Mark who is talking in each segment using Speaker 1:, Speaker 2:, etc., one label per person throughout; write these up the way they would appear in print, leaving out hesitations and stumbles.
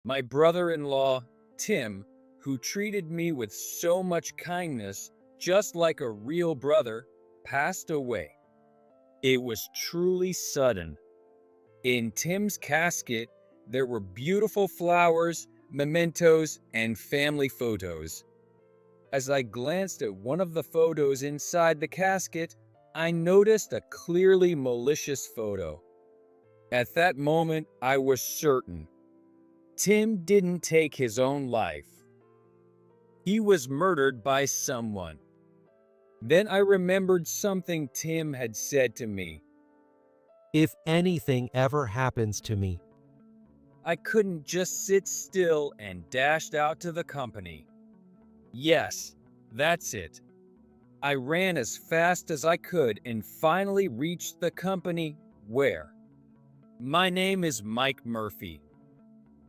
Speaker 1: My brother-in-law, Tim, who treated me with so much kindness, just like a real brother, passed away. It was truly sudden. In Tim's casket, there were beautiful flowers, mementos, and family photos. As I glanced at one of the photos inside the casket, I noticed a clearly malicious photo. At that moment, I was certain Tim didn't take his own life. He was murdered by someone. Then I remembered something Tim had said to me.
Speaker 2: If anything ever happens to me,
Speaker 1: I couldn't just sit still and dashed out to the company. Yes, that's it. I ran as fast as I could and finally reached the company where. My name is Mike Murphy.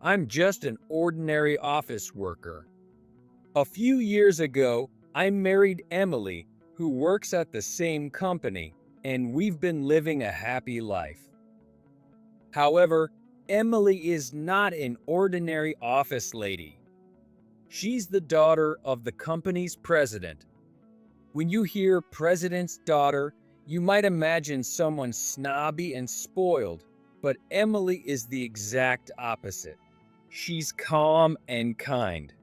Speaker 1: I'm just an ordinary office worker. A few years ago, I married Emily, who works at the same company, and we've been living a happy life. However, Emily is not an ordinary office lady. She's the daughter of the company's president. When you hear president's daughter, you might imagine someone snobby and spoiled, but Emily is the exact opposite. She's calm and kind.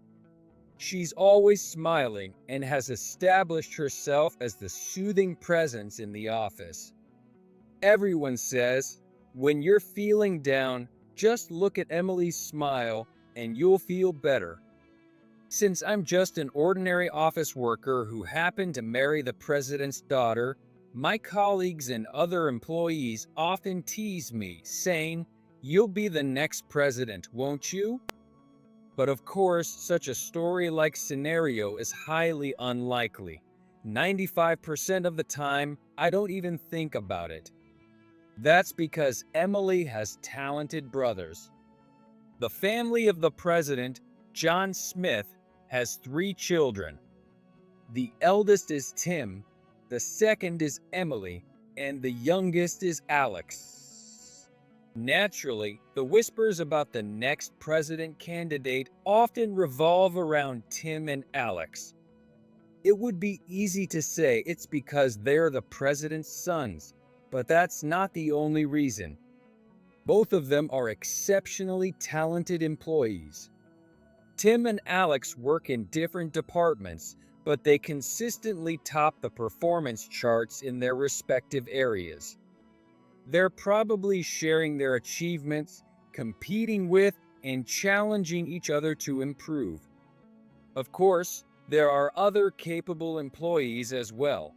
Speaker 1: She's always smiling and has established herself as the soothing presence in the office. Everyone says, when you're feeling down, just look at Emily's smile and you'll feel better. Since I'm just an ordinary office worker who happened to marry the president's daughter, my colleagues and other employees often tease me, saying, "You'll be the next president, won't you?" But of course, such a story-like scenario is highly unlikely. 95% of the time, I don't even think about it. That's because Emily has talented brothers. The family of the president, John Smith, has 3 children. The eldest is Tim, the second is Emily, and the youngest is Alex. Naturally, the whispers about the next president candidate often revolve around Tim and Alex. It would be easy to say it's because they're the president's sons, but that's not the only reason. Both of them are exceptionally talented employees. Tim and Alex work in different departments, but they consistently top the performance charts in their respective areas. They're probably sharing their achievements, competing with, and challenging each other to improve. Of course, there are other capable employees as well.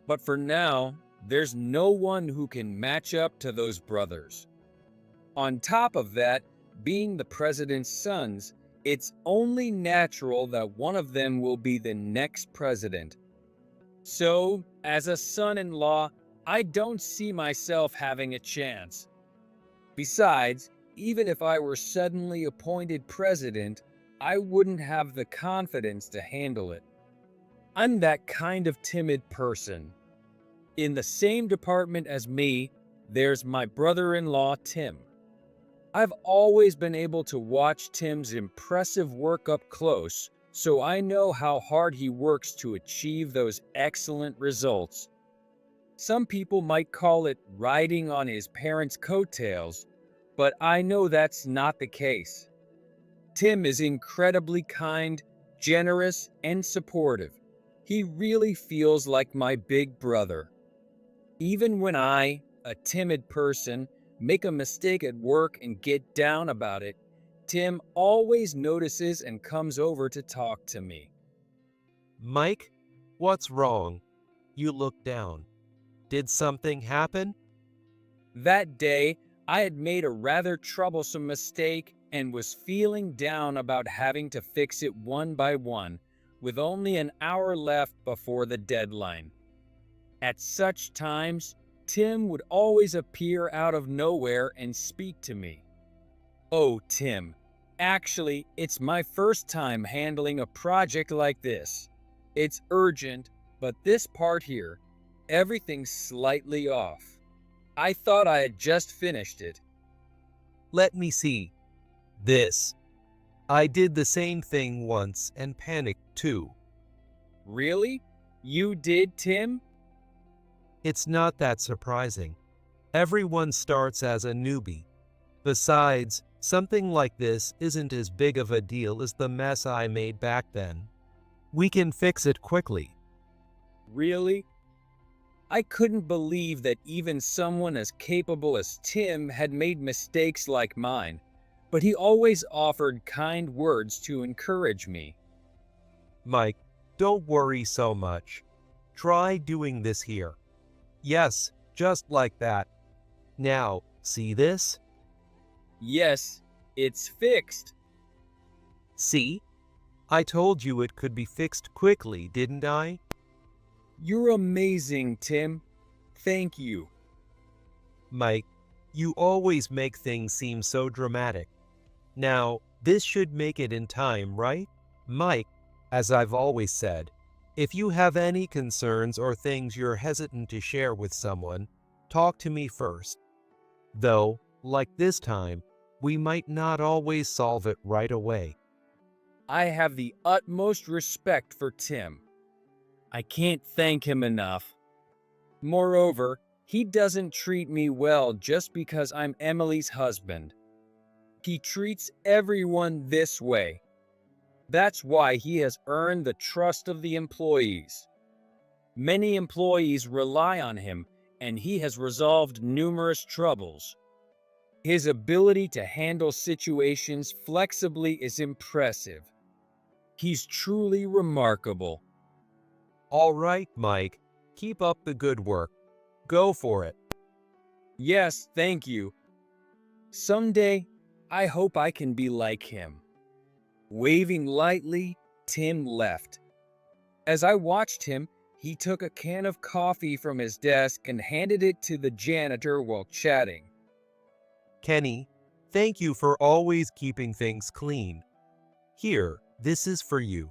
Speaker 1: But for now, there's no one who can match up to those brothers. On top of that, being the president's sons, it's only natural that one of them will be the next president. So, as a son-in-law, I don't see myself having a chance. Besides, even if I were suddenly appointed president, I wouldn't have the confidence to handle it. I'm that kind of timid person. In the same department as me, there's my brother-in-law, Tim. I've always been able to watch Tim's impressive work up close, so I know how hard he works to achieve those excellent results. Some people might call it riding on his parents' coattails, but I know that's not the case. Tim is incredibly kind, generous, and supportive. He really feels like my big brother. Even when I, a timid person, make a mistake at work and get down about it, Tim always notices and comes over to talk to me.
Speaker 2: Mike, what's wrong? You look down. Did something happen?
Speaker 1: That day, I had made a rather troublesome mistake and was feeling down about having to fix it one by one, with only an hour left before the deadline. At such times, Tim would always appear out of nowhere and speak to me. "Oh, Tim, actually, it's my first time handling a project like this. It's urgent, but this part here, everything's slightly off. I thought I had just finished it."
Speaker 2: Let me see. This. I did the same thing once and panicked too.
Speaker 1: Really? You did, Tim?
Speaker 2: It's not that surprising. Everyone starts as a newbie. Besides, something like this isn't as big of a deal as the mess I made back then. We can fix it quickly.
Speaker 1: Really? I couldn't believe that even someone as capable as Tim had made mistakes like mine, but he always offered kind words to encourage me.
Speaker 2: Mike, don't worry so much. Try doing this here. Yes, just like that. Now, see this?
Speaker 1: Yes, it's fixed.
Speaker 2: See? I told you it could be fixed quickly, didn't I?
Speaker 1: You're amazing, Tim. Thank you.
Speaker 2: Mike, you always make things seem so dramatic. Now, this should make it in time, right? Mike, as I've always said, if you have any concerns or things you're hesitant to share with someone, talk to me first. Though, like this time, we might not always solve it right away.
Speaker 1: I have the utmost respect for Tim. I can't thank him enough. Moreover, he doesn't treat me well just because I'm Emily's husband. He treats everyone this way. That's why he has earned the trust of the employees. Many employees rely on him, and he has resolved numerous troubles. His ability to handle situations flexibly is impressive. He's truly remarkable.
Speaker 2: All right, Mike, keep up the good work. Go for it.
Speaker 1: Yes, thank you. Someday, I hope I can be like him. Waving lightly, Tim left. As I watched him, he took a can of coffee from his desk and handed it to the janitor while chatting.
Speaker 2: Kenny, thank you for always keeping things clean. Here, this is for you.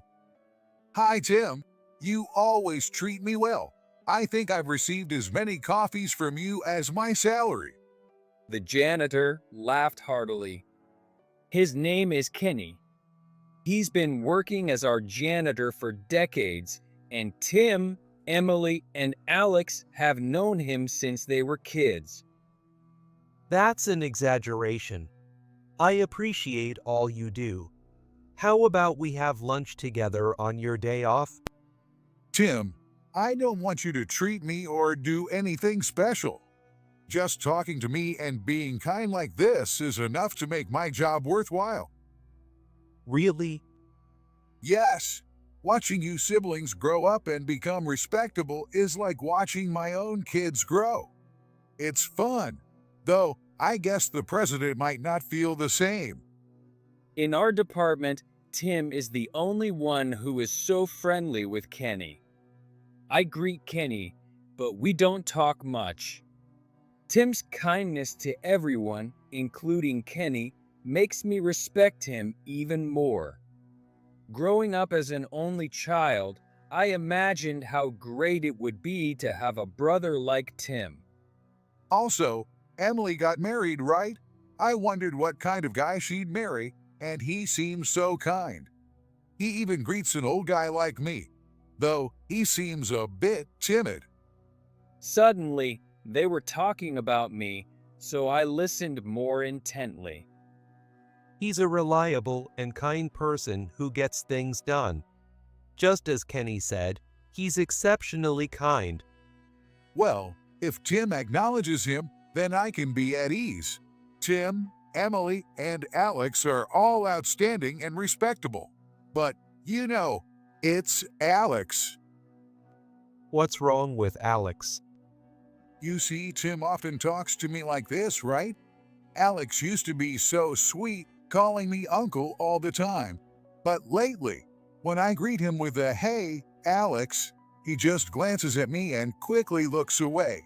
Speaker 3: Hi, Tim. You always treat me well. I think I've received as many coffees from you as my salary.
Speaker 1: The janitor laughed heartily. His name is Kenny. He's been working as our janitor for decades, and Tim, Emily, and Alex have known him since they were kids.
Speaker 2: That's an exaggeration. I appreciate all you do. How about we have lunch together on your day off?
Speaker 3: Tim, I don't want you to treat me or do anything special. Just talking to me and being kind like this is enough to make my job worthwhile.
Speaker 2: Really?
Speaker 3: Yes, watching you siblings grow up and become respectable is like watching my own kids grow. It's fun, though I guess the president might not feel the same.
Speaker 1: In our department, Tim is the only one who is so friendly with Kenny. I greet Kenny, but we don't talk much. Tim's kindness to everyone, including Kenny, makes me respect him even more. Growing up as an only child, I imagined how great it would be to have a brother like Tim.
Speaker 3: Also, Emily got married, right? I wondered what kind of guy she'd marry, and he seems so kind. He even greets an old guy like me, though he seems a bit timid.
Speaker 1: Suddenly, they were talking about me, so I listened more intently.
Speaker 2: He's a reliable and kind person who gets things done. Just as Kenny said, he's exceptionally kind.
Speaker 3: Well, if Tim acknowledges him, then I can be at ease. Tim, Emily, and Alex are all outstanding and respectable. But, it's Alex.
Speaker 2: What's wrong with Alex?
Speaker 3: You see, Tim often talks to me like this, right? Alex used to be so sweet, calling me uncle all the time. But lately, when I greet him with a "Hey, Alex," he just glances at me and quickly looks away.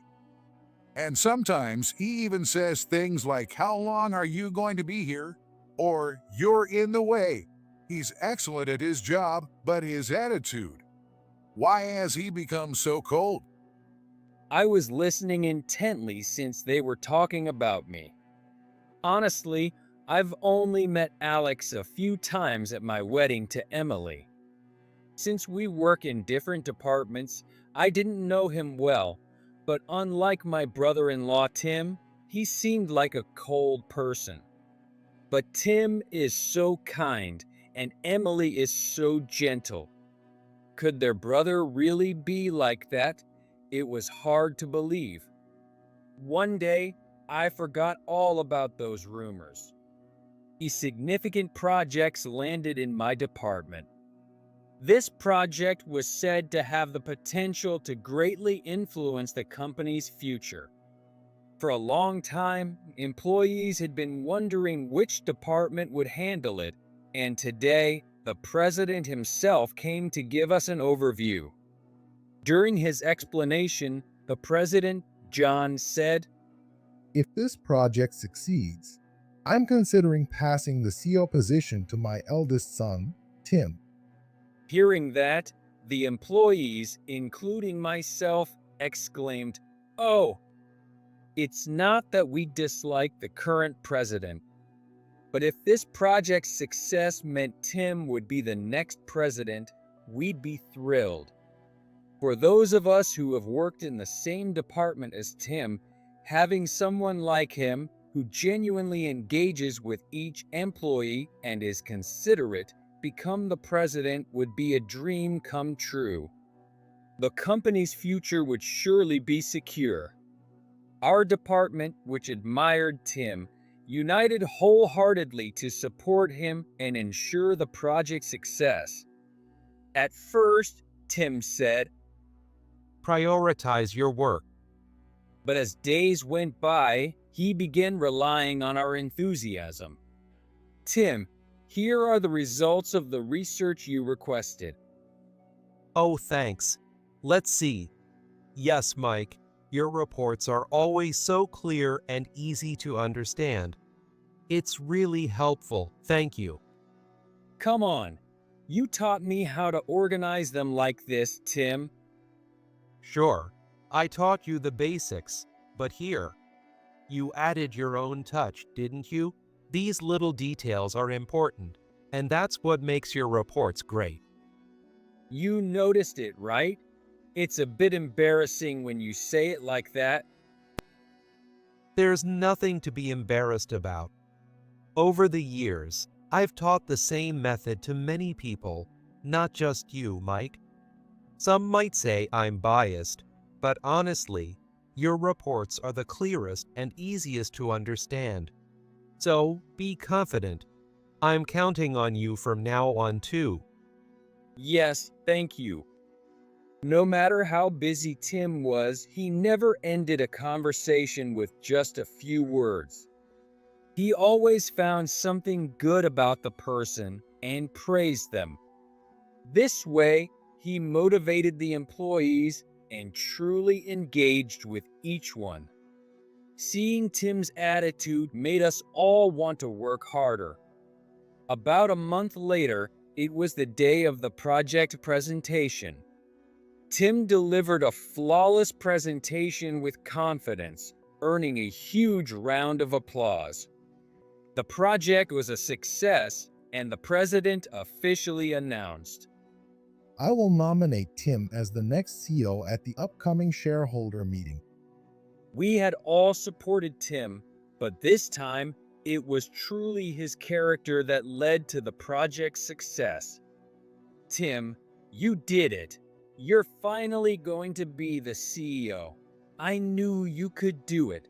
Speaker 3: And sometimes he even says things like, "How long are you going to be here?" Or, "You're in the way." He's excellent at his job, but his attitude. Why has he become so cold?
Speaker 1: I was listening intently since they were talking about me. Honestly, I've only met Alex a few times at my wedding to Emily. Since we work in different departments, I didn't know him well, but unlike my brother-in-law Tim, he seemed like a cold person. But Tim is so kind, and Emily is so gentle. Could their brother really be like that? It was hard to believe. One day, I forgot all about those rumors. Significant projects landed in my department. This project was said to have the potential to greatly influence the company's future. For a long time, employees had been wondering which department would handle it, and today, the president himself came to give us an overview. During his explanation, the president, John, said,
Speaker 4: If this project succeeds, I'm considering passing the CEO position to my eldest son, Tim.
Speaker 1: Hearing that, the employees, including myself, exclaimed, "Oh!" It's not that we dislike the current president, but if this project's success meant Tim would be the next president, we'd be thrilled. For those of us who have worked in the same department as Tim, having someone like him who genuinely engages with each employee and is considerate become the president would be a dream come true. The company's future would surely be secure. Our department, which admired Tim, united wholeheartedly to support him and ensure the project's success. At first, Tim said,
Speaker 2: Prioritize your work.
Speaker 1: but as days went by, he began relying on our enthusiasm. Tim, here are the results of the research you requested.
Speaker 2: Oh, thanks. Let's see. Yes, Mike, your reports are always so clear and easy to understand. It's really helpful, thank you.
Speaker 1: Come on, you taught me how to organize them like this, Tim.
Speaker 2: Sure, I taught you the basics, but here, you added your own touch, didn't you? These little details are important, and that's what makes your reports great.
Speaker 1: You noticed it, right? It's a bit embarrassing when you say it like that.
Speaker 2: There's nothing to be embarrassed about. Over the years, I've taught the same method to many people, not just you, Mike. Some might say I'm biased, but honestly, your reports are the clearest and easiest to understand. So be confident. I'm counting on you from now on too.
Speaker 1: Yes, thank you. No matter how busy Tim was, he never ended a conversation with just a few words. He always found something good about the person and praised them. This way, he motivated the employees and truly engaged with each one. Seeing Tim's attitude made us all want to work harder. About a month later, it was the day of the project presentation. Tim delivered a flawless presentation with confidence, earning a huge round of applause. The project was a success, and the president officially announced,
Speaker 4: I will nominate Tim as the next CEO at the upcoming shareholder meeting.
Speaker 1: We had all supported Tim, but this time, it was truly his character that led to the project's success. Tim, you did it. You're finally going to be the CEO. I knew you could do it.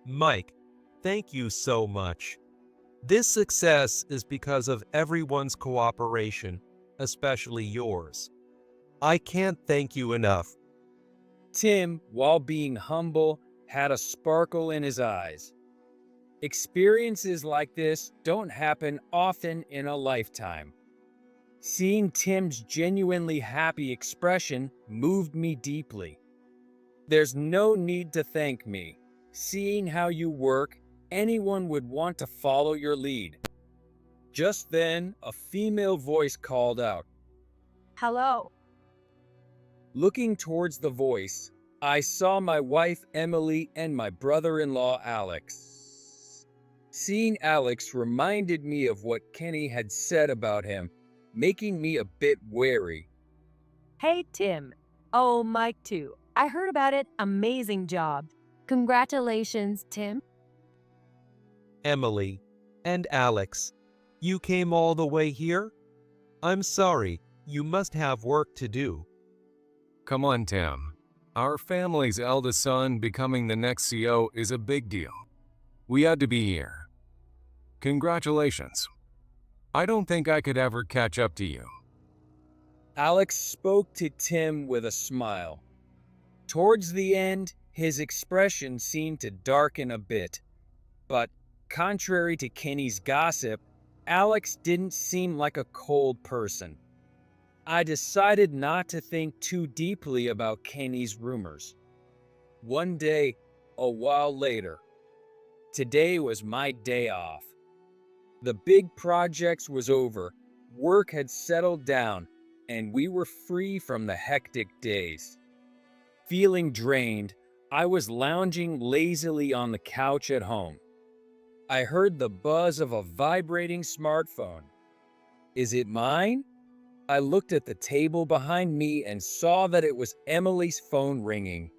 Speaker 2: Mike, thank you so much. This success is because of everyone's cooperation, especially yours. I can't thank you enough.
Speaker 1: Tim, while being humble, had a sparkle in his eyes. Experiences like this don't happen often in a lifetime. Seeing Tim's genuinely happy expression moved me deeply. There's no need to thank me. Seeing how you work, anyone would want to follow your lead. Just then, a female voice called out.
Speaker 5: Hello.
Speaker 1: Looking towards the voice, I saw my wife Emily and my brother-in-law Alex. Seeing Alex reminded me of what Kenny had said about him, making me a bit wary.
Speaker 5: Hey, Tim. Oh, Mike, too. I heard about it. Amazing job. Congratulations, Tim.
Speaker 2: Emily and Alex, you came all the way here? I'm sorry, you must have work to do.
Speaker 6: Come on, Tim. Our family's eldest son becoming the next CEO is a big deal. We had to be here. Congratulations. I don't think I could ever catch up to you.
Speaker 1: Alex spoke to Tim with a smile. Towards the end, his expression seemed to darken a bit. But, contrary to Kenny's gossip, Alex didn't seem like a cold person. I decided not to think too deeply about Kenny's rumors. One day, a while later, today was my day off. The big projects was over, work had settled down, and we were free from the hectic days. Feeling drained, I was lounging lazily on the couch at home. I heard the buzz of a vibrating smartphone. Is it mine? I looked at the table behind me and saw that it was Emily's phone ringing.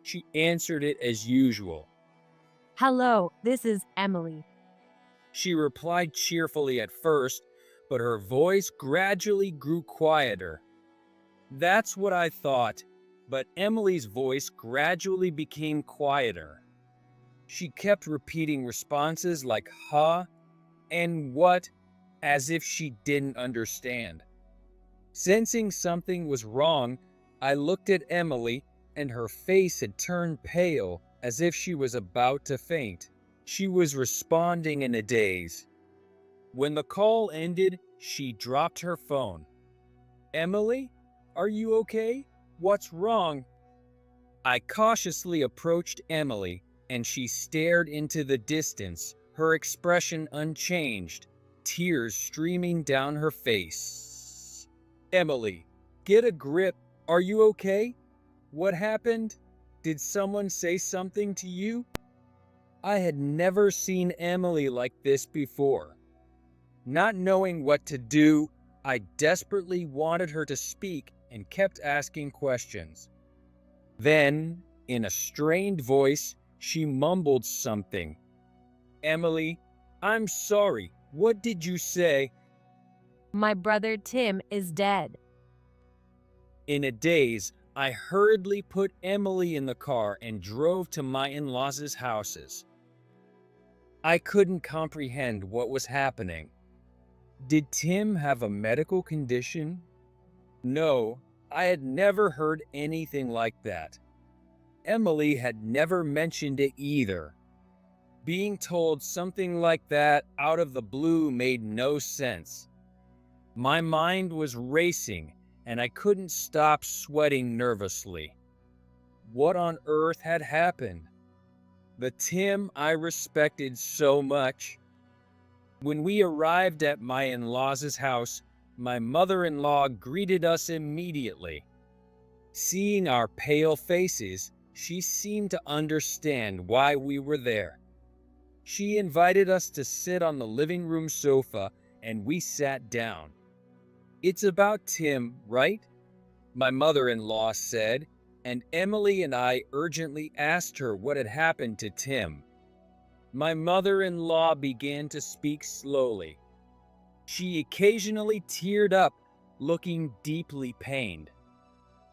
Speaker 1: She answered it as usual.
Speaker 5: Hello, this is Emily.
Speaker 1: She replied cheerfully at first, but her voice gradually grew quieter. That's what I thought, but Emily's voice gradually became quieter. She kept repeating responses like huh and what, as if she didn't understand. Sensing something was wrong, I looked at Emily, and her face had turned pale as if she was about to faint. She was responding in a daze. When the call ended, she dropped her phone. Emily, are you okay? What's wrong? I cautiously approached Emily, and she stared into the distance, her expression unchanged, tears streaming down her face. Emily, get a grip. Are you okay? What happened? Did someone say something to you? I had never seen Emily like this before. Not knowing what to do, I desperately wanted her to speak and kept asking questions. Then, in a strained voice, she mumbled something. Emily, I'm sorry. What did you say?
Speaker 5: My brother Tim is dead.
Speaker 1: In a daze, I hurriedly put Emily in the car and drove to my in-laws' houses. I couldn't comprehend what was happening. Did Tim have a medical condition? No, I had never heard anything like that. Emily had never mentioned it either. Being told something like that out of the blue made no sense. My mind was racing, and I couldn't stop sweating nervously. What on earth had happened? The Tim I respected so much. When we arrived at my in-laws' house, my mother-in-law greeted us immediately. Seeing our pale faces, she seemed to understand why we were there. She invited us to sit on the living room sofa, and we sat down. It's about Tim, right? My mother-in-law said, and Emily and I urgently asked her what had happened to Tim. My mother-in-law began to speak slowly. She occasionally teared up, looking deeply pained.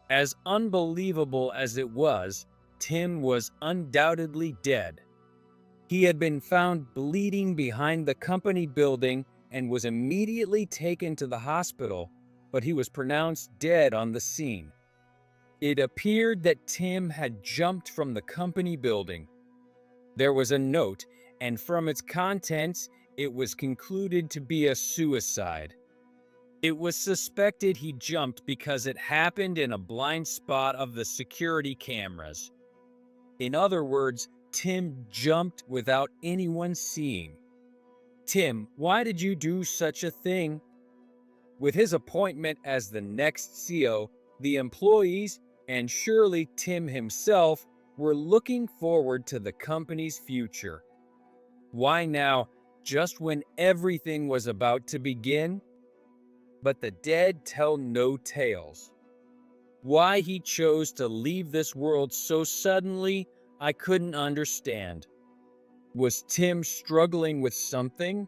Speaker 1: As unbelievable as it was, Tim was undoubtedly dead. He had been found bleeding behind the company building and was immediately taken to the hospital, but he was pronounced dead on the scene. It appeared that Tim had jumped from the company building. There was a note, and from its contents, it was concluded to be a suicide. It was suspected he jumped because it happened in a blind spot of the security cameras. In other words, Tim jumped without anyone seeing. Tim, why did you do such a thing? With his appointment as the next CEO, the employees, and surely Tim himself, were looking forward to the company's future. Why now, just when everything was about to begin? But the dead tell no tales. Why he chose to leave this world so suddenly, I couldn't understand. Was Tim struggling with something?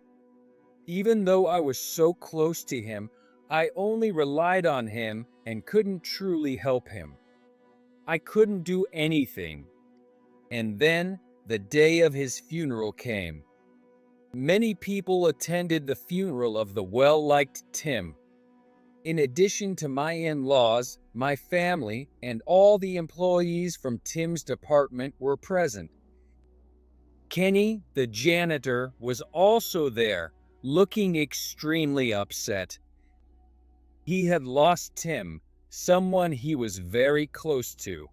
Speaker 1: Even though I was so close to him, I only relied on him and couldn't truly help him. I couldn't do anything. And then the day of his funeral came. Many people attended the funeral of the well-liked Tim. In addition to my in-laws, my family, and all the employees from Tim's department were present. Kenny, the janitor, was also there, looking extremely upset. He had lost Tim, someone he was very close to.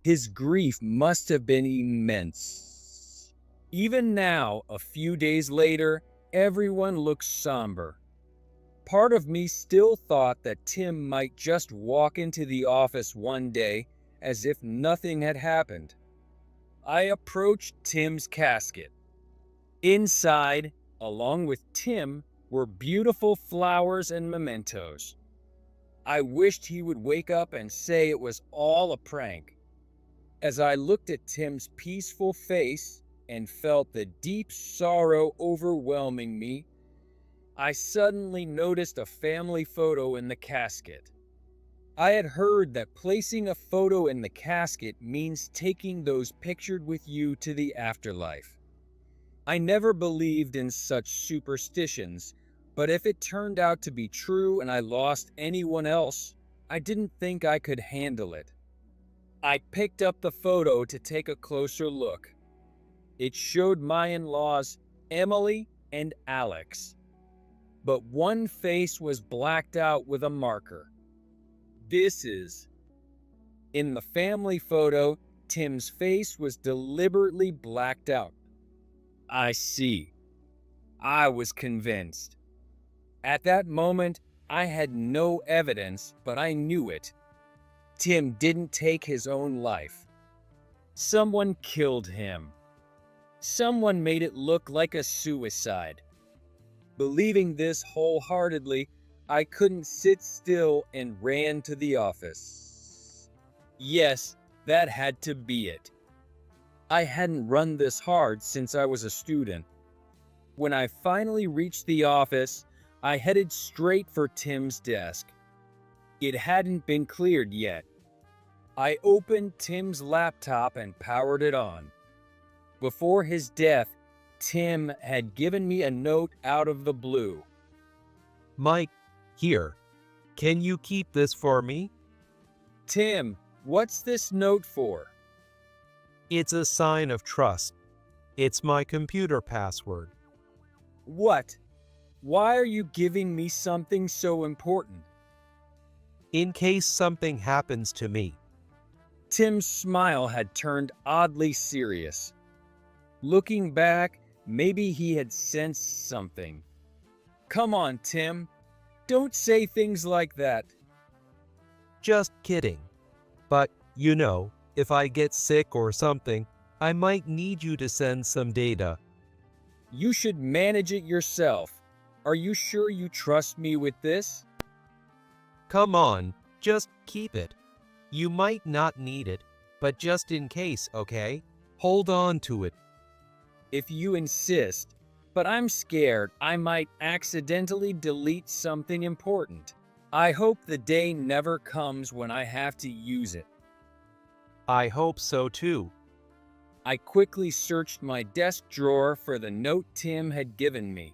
Speaker 1: His grief must have been immense. Even now, a few days later, everyone looks somber. Part of me still thought that Tim might just walk into the office one day as if nothing had happened. I approached Tim's casket. Inside, along with Tim, were beautiful flowers and mementos. I wished he would wake up and say it was all a prank. As I looked at Tim's peaceful face and felt the deep sorrow overwhelming me, I suddenly noticed a family photo in the casket. I had heard that placing a photo in the casket means taking those pictured with you to the afterlife. I never believed in such superstitions, but if it turned out to be true and I lost anyone else, I didn't think I could handle it. I picked up the photo to take a closer look. It showed my in-laws, Emily and Alex. But one face was blacked out with a marker. In the family photo, Tim's face was deliberately blacked out. I see. I was convinced. At that moment, I had no evidence, but I knew it. Tim didn't take his own life. Someone killed him. Someone made it look like a suicide. Believing this wholeheartedly, I couldn't sit still and ran to the office. Yes, that had to be it. I hadn't run this hard since I was a student. When I finally reached the office, I headed straight for Tim's desk. It hadn't been cleared yet. I opened Tim's laptop and powered it on. Before his death, Tim had given me a note out of the blue.
Speaker 2: Mike, here. Can you keep this for me?
Speaker 1: Tim, what's this note for?
Speaker 2: It's a sign of trust. It's my computer password.
Speaker 1: What? Why are you giving me something so important?
Speaker 2: In case something happens to me.
Speaker 1: Tim's smile had turned oddly serious. Looking back, maybe he had sensed something. Come on, Tim. Don't say things like that.
Speaker 2: Just kidding. But, you know, if I get sick or something, I might need you to send some data.
Speaker 1: You should manage it yourself. Are you sure you trust me with this?
Speaker 2: Come on, just keep it. You might not need it, but just in case, okay? Hold on to it.
Speaker 1: If you insist, but I'm scared I might accidentally delete something important. I hope the day never comes when I have to use it.
Speaker 2: I hope so too.
Speaker 1: I quickly searched my desk drawer for the note Tim had given me.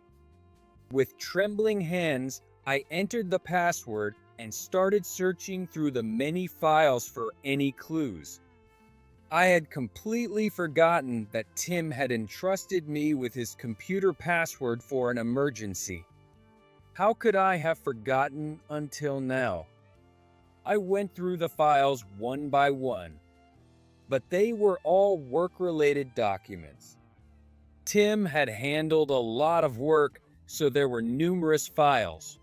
Speaker 1: With trembling hands, I entered the password and started searching through the many files for any clues. I had completely forgotten that Tim had entrusted me with his computer password for an emergency. How could I have forgotten until now? I went through the files one by one, but they were all work-related documents. Tim had handled a lot of work, so there were numerous files.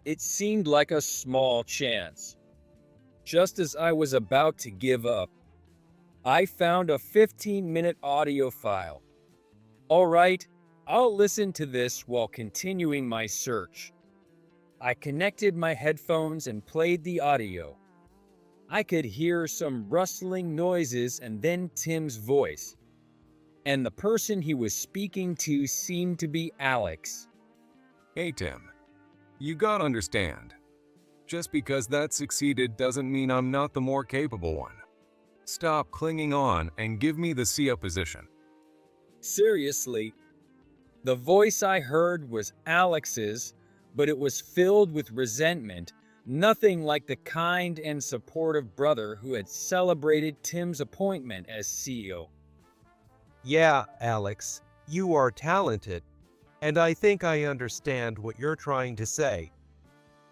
Speaker 1: It seemed like a small chance. Just as I was about to give up, I found a 15-minute audio file. All right, I'll listen to this while continuing my search. I connected my headphones and played the audio. I could hear some rustling noises and then Tim's voice. And the person he was speaking to seemed to be Alex.
Speaker 6: Hey Tim, you gotta understand. Just because that succeeded doesn't mean I'm not the more capable one. Stop clinging on and give me the CEO position.
Speaker 1: Seriously, the voice I heard was Alex's, but it was filled with resentment, nothing like the kind and supportive brother who had celebrated Tim's appointment as CEO.
Speaker 2: Yeah, Alex, you are talented, and I think I understand what you're trying to say.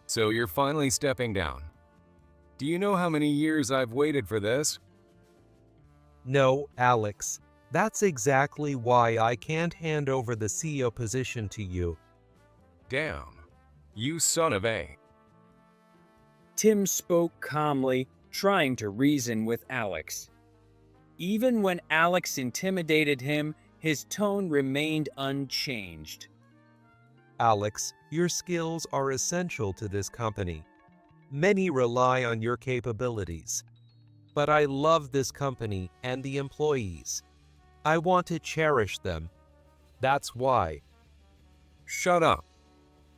Speaker 6: So you're finally stepping down. Do you know how many years I've waited for this?
Speaker 2: No, Alex, that's exactly why I can't hand over the CEO position to you.
Speaker 6: Damn, you son of a.
Speaker 1: Tim spoke calmly, trying to reason with Alex. Even when Alex intimidated him, his tone remained unchanged.
Speaker 2: Alex, your skills are essential to this company. Many rely on your capabilities. But I love this company and the employees. I want to cherish them. That's why.
Speaker 6: Shut up.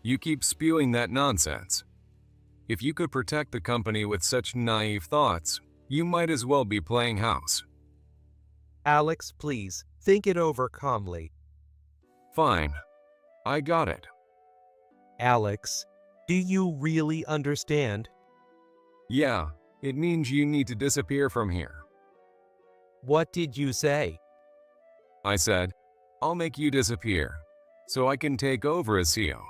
Speaker 6: You keep spewing that nonsense. If you could protect the company with such naive thoughts, you might as well be playing house.
Speaker 2: Alex, please, think it over calmly.
Speaker 6: Fine. I got it.
Speaker 2: Alex, do you really understand?
Speaker 6: Yeah, it means you need to disappear from here.
Speaker 2: What did you say?
Speaker 6: I said, I'll make you disappear, so I can take over as CEO.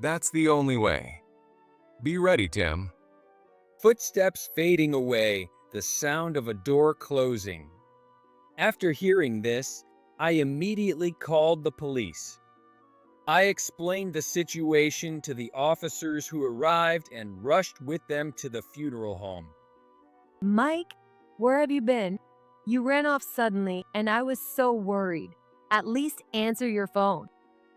Speaker 6: That's the only way. Be ready, Tim.
Speaker 1: Footsteps fading away, the sound of a door closing. After hearing this, I immediately called the police. I explained the situation to the officers who arrived and rushed with them to the funeral home.
Speaker 5: Mike, where have you been? You ran off suddenly, and I was so worried. At least answer your phone.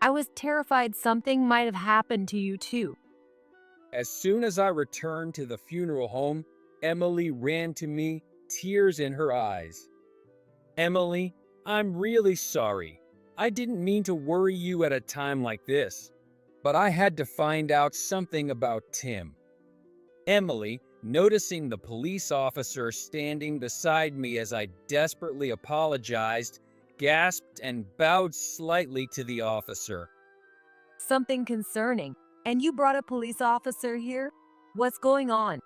Speaker 5: I was terrified something might have happened to you too.
Speaker 1: As soon as I returned to the funeral home, Emily ran to me, tears in her eyes. Emily, I'm really sorry. I didn't mean to worry you at a time like this, but I had to find out something about Tim. Emily, noticing the police officer standing beside me as I desperately apologized, gasped and bowed slightly to the officer.
Speaker 5: Something concerning. And you brought a police officer here? What's going on?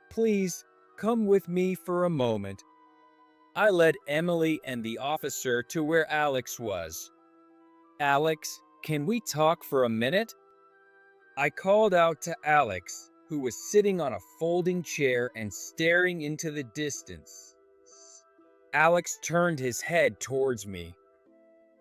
Speaker 1: Please, come with me for a moment. I led Emily and the officer to where Alex was. Alex, can we talk for a minute? I called out to Alex, who was sitting on a folding chair and staring into the distance. Alex turned his head towards me.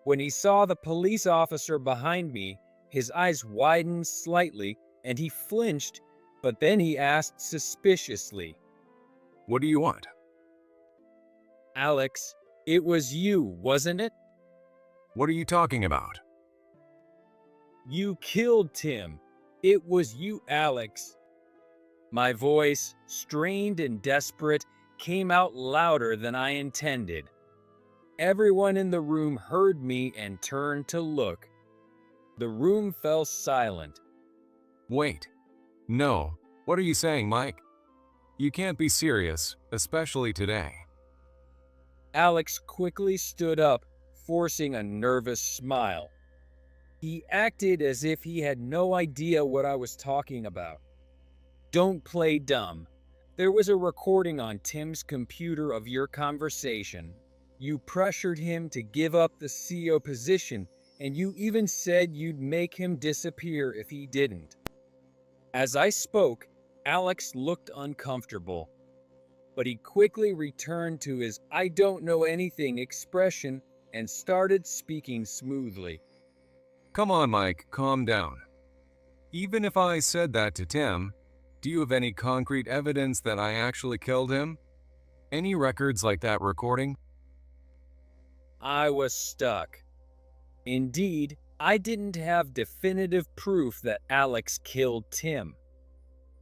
Speaker 1: When he saw the police officer behind me, his eyes widened slightly and he flinched, but then he asked suspiciously,
Speaker 6: What do you want?
Speaker 1: Alex, it was you, wasn't it?
Speaker 6: What are you talking about?
Speaker 1: You killed Tim. It was you, Alex. My voice, strained and desperate, came out louder than I intended. Everyone in the room heard me and turned to look. The room fell silent.
Speaker 6: Wait. No. What are you saying, Mike? You can't be serious, especially today.
Speaker 1: Alex quickly stood up, forcing a nervous smile. He acted as if he had no idea what I was talking about. Don't play dumb. There was a recording on Tim's computer of your conversation. You pressured him to give up the CEO position, and you even said you'd make him disappear if he didn't. As I spoke, Alex looked uncomfortable, but he quickly returned to his "I don't know anything" expression and started speaking smoothly.
Speaker 6: Come on, Mike, calm down. Even if I said that to Tim, do you have any concrete evidence that I actually killed him? Any records like that recording?
Speaker 1: I was stuck. Indeed, I didn't have definitive proof that Alex killed Tim.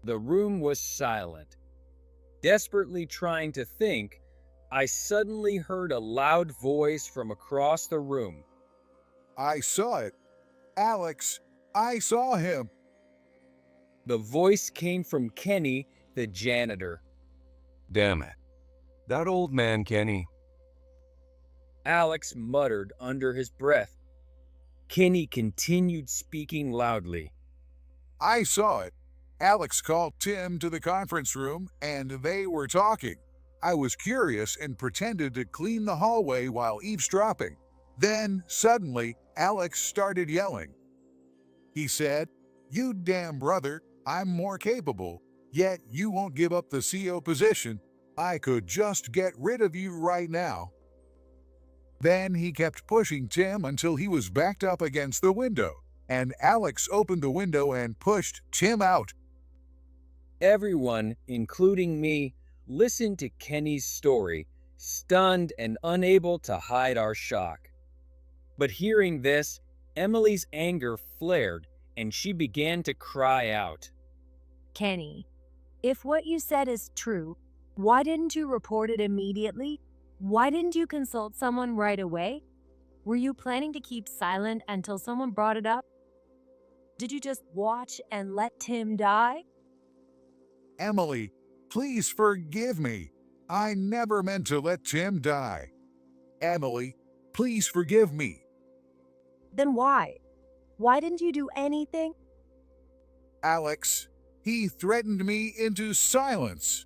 Speaker 1: The room was silent. Desperately trying to think, I suddenly heard a loud voice from across the room.
Speaker 3: I saw it. Alex, I saw him.
Speaker 1: The voice came from Kenny, the janitor.
Speaker 6: Damn it. That old man, Kenny.
Speaker 1: Alex muttered under his breath. Kenny continued speaking loudly.
Speaker 3: I saw it. Alex called Tim to the conference room and they were talking. I was curious and pretended to clean the hallway while eavesdropping. Then, suddenly, Alex started yelling. He said, "You damn brother, I'm more capable, yet you won't give up the CO position. I could just get rid of you right now." Then he kept pushing Tim until he was backed up against the window, and Alex opened the window and pushed Tim out.
Speaker 1: Everyone, including me, listened to Kenny's story, stunned and unable to hide our shock. But hearing this, Emily's anger flared and she began to cry out.
Speaker 5: Kenny, if what you said is true, why didn't you report it immediately? Why didn't you consult someone right away? Were you planning to keep silent until someone brought it up? Did you just watch and let Tim die?
Speaker 3: Emily, please forgive me. I never meant to let Tim die. Emily, please forgive me.
Speaker 5: Then why? Why didn't you do anything?
Speaker 3: Alex, he threatened me into silence.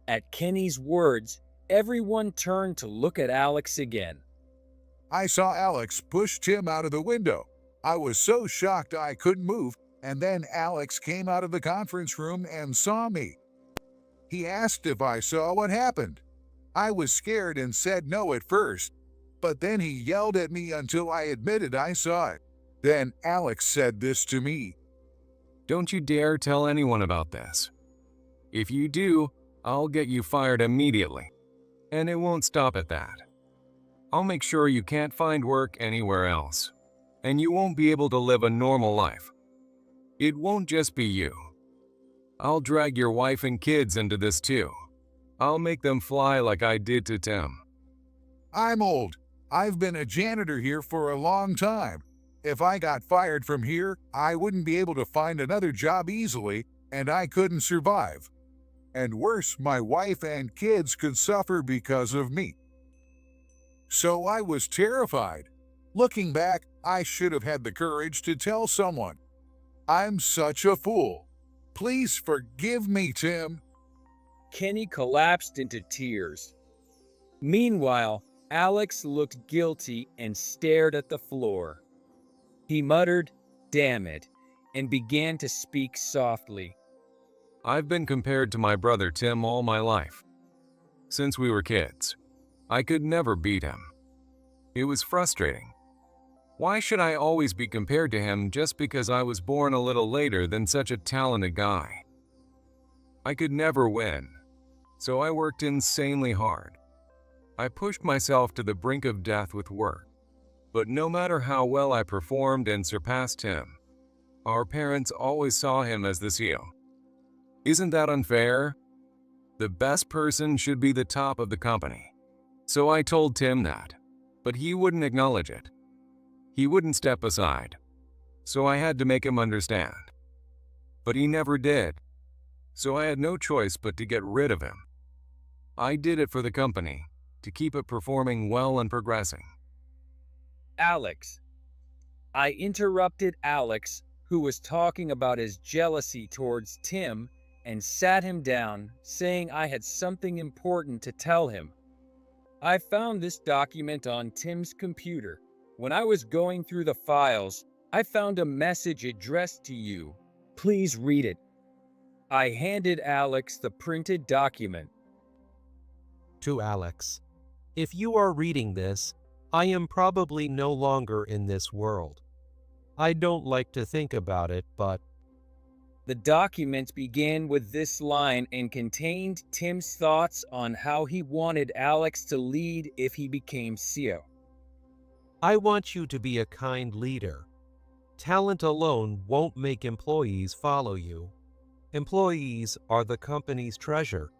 Speaker 1: At Kenny's words, everyone turned to look at Alex again.
Speaker 3: I saw Alex push Tim out of the window. I was so shocked I couldn't move, and then Alex came out of the conference room and saw me. He asked if I saw what happened. I was scared and said no at first, but then he yelled at me until I admitted I saw it. Then Alex said this to me.
Speaker 6: Don't you dare tell anyone about this. If you do, I'll get you fired immediately. And it won't stop at that. I'll make sure you can't find work anywhere else. And you won't be able to live a normal life. It won't just be you. I'll drag your wife and kids into this too. I'll make them fly like I did to Tim.
Speaker 3: I'm old. I've been a janitor here for a long time. If I got fired from here, I wouldn't be able to find another job easily, and I couldn't survive. And worse, my wife and kids could suffer because of me. So I was terrified. Looking back, I should have had the courage to tell someone. I'm such a fool. Please forgive me, Tim.
Speaker 1: Kenny collapsed into tears. Meanwhile, Alex looked guilty and stared at the floor. He muttered, "Damn it," and began to speak softly.
Speaker 6: I've been compared to my brother Tim all my life. Since we were kids, I could never beat him. It was frustrating. Why should I always be compared to him just because I was born a little later than such a talented guy? I could never win, so I worked insanely hard. I pushed myself to the brink of death with work. But no matter how well I performed and surpassed him, our parents always saw him as the CEO. Isn't that unfair? The best person should be the top of the company. So I told Tim that, but he wouldn't acknowledge it. He wouldn't step aside, so I had to make him understand. But he never did, so I had no choice but to get rid of him. I did it for the company, to keep it performing well and progressing.
Speaker 1: Alex. I interrupted Alex, who was talking about his jealousy towards Tim, and sat him down, saying I had something important to tell him. I found this document on Tim's computer. When I was going through the files, I found a message addressed to you. Please read it. I handed Alex the printed document.
Speaker 2: To Alex, if you are reading this, I am probably no longer in this world. I don't like to think about it, but...
Speaker 1: The document began with this line and contained Tim's thoughts on how he wanted Alex to lead if he became CEO.
Speaker 2: I want you to be a kind leader. Talent alone won't make employees follow you. Employees are the company's treasure.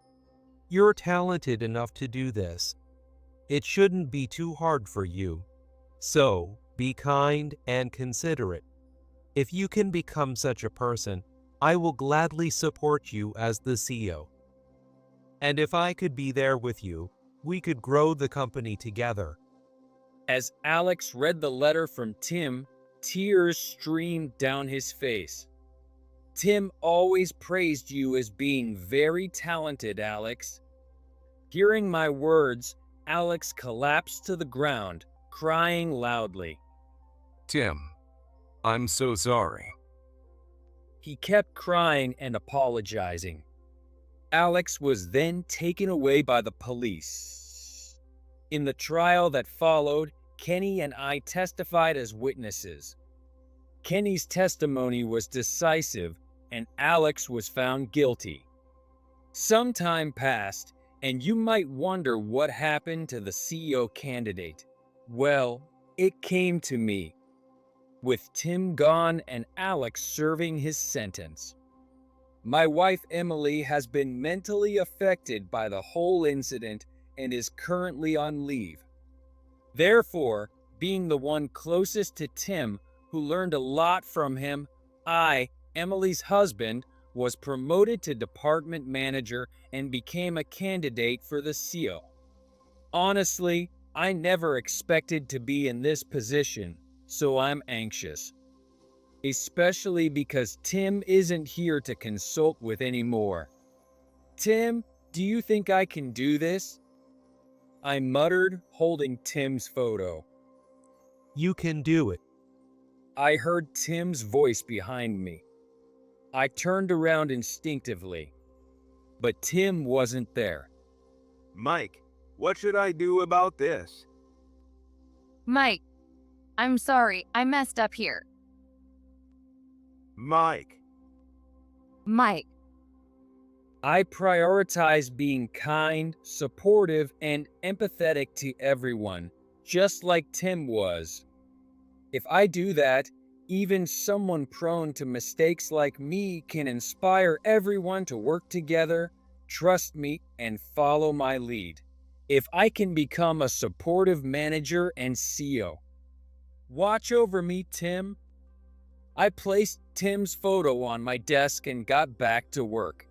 Speaker 2: You're talented enough to do this. It shouldn't be too hard for you. So, be kind and considerate. If you can become such a person, I will gladly support you as the CEO. And if I could be there with you, we could grow the company together.
Speaker 1: As Alex read the letter from Tim, tears streamed down his face. Tim always praised you as being very talented, Alex. Hearing my words, Alex collapsed to the ground, crying loudly.
Speaker 6: Tim, I'm so sorry.
Speaker 1: He kept crying and apologizing. Alex was then taken away by the police. In the trial that followed, Kenny and I testified as witnesses. Kenny's testimony was decisive, and Alex was found guilty. Some time passed, and you might wonder what happened to the CEO candidate. Well, it came to me, with Tim gone and Alex serving his sentence. My wife Emily has been mentally affected by the whole incident and is currently on leave. Therefore, being the one closest to Tim, who learned a lot from him, I, Emily's husband, was promoted to department manager and became a candidate for the CEO. Honestly, I never expected to be in this position, so I'm anxious. Especially because Tim isn't here to consult with anymore. Tim, do you think I can do this? I muttered, holding Tim's photo.
Speaker 2: You can do it.
Speaker 1: I heard Tim's voice behind me. I turned around instinctively, but Tim wasn't there.
Speaker 7: Mike, what should I do about this?
Speaker 5: Mike, I'm sorry, I messed up here.
Speaker 7: Mike,
Speaker 5: Mike,
Speaker 1: I prioritize being kind, supportive, and empathetic to everyone, just like Tim was. If I do that, even someone prone to mistakes like me can inspire everyone to work together, trust me, and follow my lead. If I can become a supportive manager and CEO. Watch over me, Tim. I placed Tim's photo on my desk and got back to work.